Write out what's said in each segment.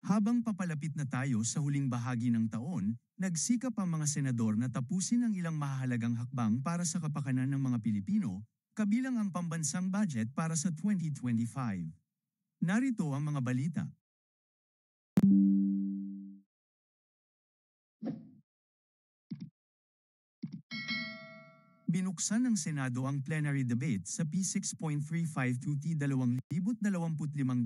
Habang papalapit na tayo sa huling bahagi ng taon, nagsikap ang mga senador na tapusin ang ilang mahahalagang hakbang para sa kapakanan ng mga Pilipino, kabilang ang pambansang budget para sa 2025. Narito ang mga balita. Binuksan ng Senado ang plenary debate sa P6.352T2025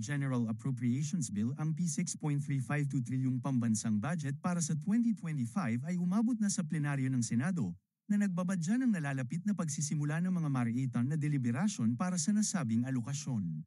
General Appropriations Bill. Ang P6.352 trilyong pambansang budget para sa 2025 ay umabot na sa plenaryo ng Senado, na nagbabadya ng nalalapit na pagsisimula ng mga mariitan na deliberasyon para sa nasabing alokasyon.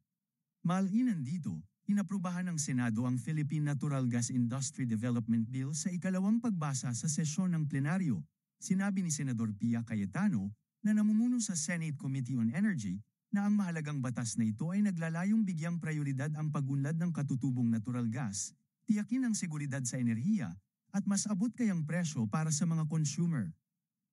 Malinan dito, inaprubahan ng Senado ang Philippine Natural Gas Industry Development Bill sa ikalawang pagbasa sa sesyon ng plenaryo. Sinabi ni Senador Pia Cayetano, na namumuno sa Senate Committee on Energy, na ang mahalagang batas na ito ay naglalayong bigyang prioridad ang pagunlad ng katutubong natural gas, tiyakin ang seguridad sa enerhiya, at mas abot kayang presyo para sa mga consumer.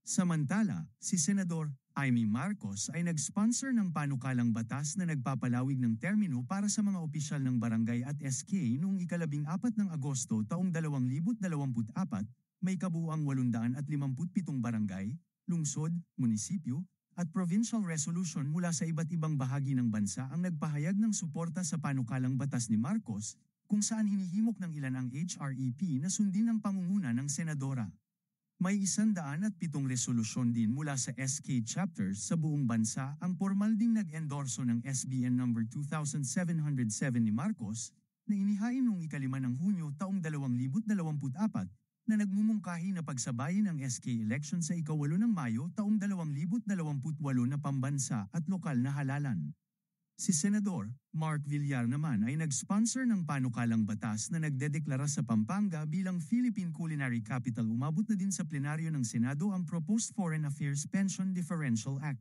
Samantala, si Senador Amy Marcos ay nag-sponsor ng panukalang batas na nagpapalawig ng termino para sa mga opisyal ng barangay at SK noong 14 ng Agosto taong 2024, may kabuuang 857 barangay, lungsod, munisipyo, at provincial resolution mula sa iba't ibang bahagi ng bansa ang nagpahayag ng suporta sa panukalang batas ni Marcos, kung saan hinihimok ng ilan ang HREP na sundin ang pangunguna ng senadora. May 107 resolusyon din mula sa SK chapters sa buong bansa ang formal ding nag-endorso ng SBN number 2707 ni Marcos, na inihain noong 5 ng Hunyo taong 2024, na nagmumungkahi na pagsabayin ang SK election sa 8 ng Mayo taong 2028 na pambansa at lokal na halalan. Si Senador Mark Villar naman ay nag-sponsor ng panukalang batas na nagdedeklara sa Pampanga bilang Philippine Culinary Capital. Umabot na din sa plenaryo ng Senado ang Proposed Foreign Affairs Pension Differential Act.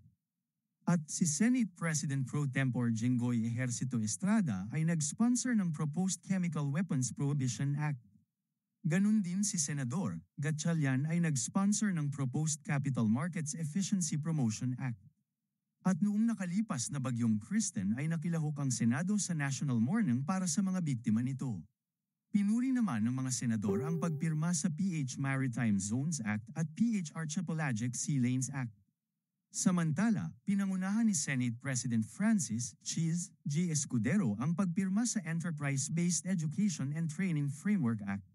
At si Senate President Pro Tempore Jinggoy Ejercito Estrada ay nag-sponsor ng Proposed Chemical Weapons Prohibition Act. Ganun din si Senador Gatchalian ay nag-sponsor ng Proposed Capital Markets Efficiency Promotion Act. At noong nakalipas na bagyong Kristen ay nakilahok ang Senado sa national mourning para sa mga biktima nito. Pinuri naman ng mga senador ang pagpirma sa PH Maritime Zones Act at PH Archipelagic Sea Lanes Act. Samantala, pinangunahan ni Senate President Francis Cheese G. Escudero ang pagpirma sa Enterprise-Based Education and Training Framework Act.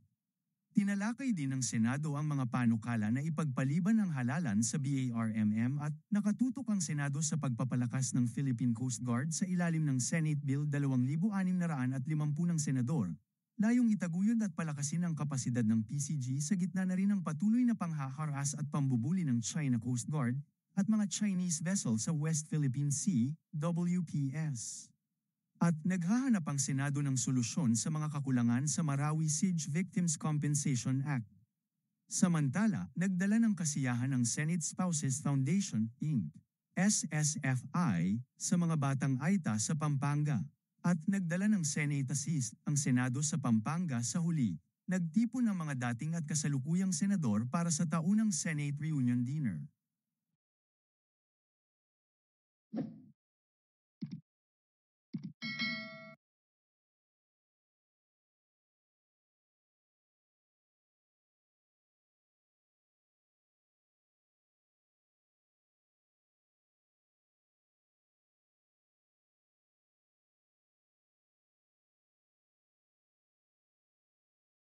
Tinalakay din ng Senado ang mga panukala na ipagpaliban ang halalan sa BARMM at nakatutok ang Senado sa pagpapalakas ng Philippine Coast Guard sa ilalim ng Senate Bill 2650 ng senador. Layong itaguyod at palakasin ang kapasidad ng PCG sa gitna na rin ng patuloy na panghaharas at pambubuli ng China Coast Guard at mga Chinese vessel sa West Philippine Sea, WPS. At naghahanap ang Senado ng solusyon sa mga kakulangan sa Marawi Siege Victims Compensation Act. Samantala, nagdala ng kasiyahan ng Senate Spouses Foundation, Inc. SSFI, sa mga batang Aita sa Pampanga. At nagdala ng Senate Assist ang Senado sa Pampanga sa huli. Nagtipon ng mga dating at kasalukuyang senador para sa taunang Senate Reunion Dinner.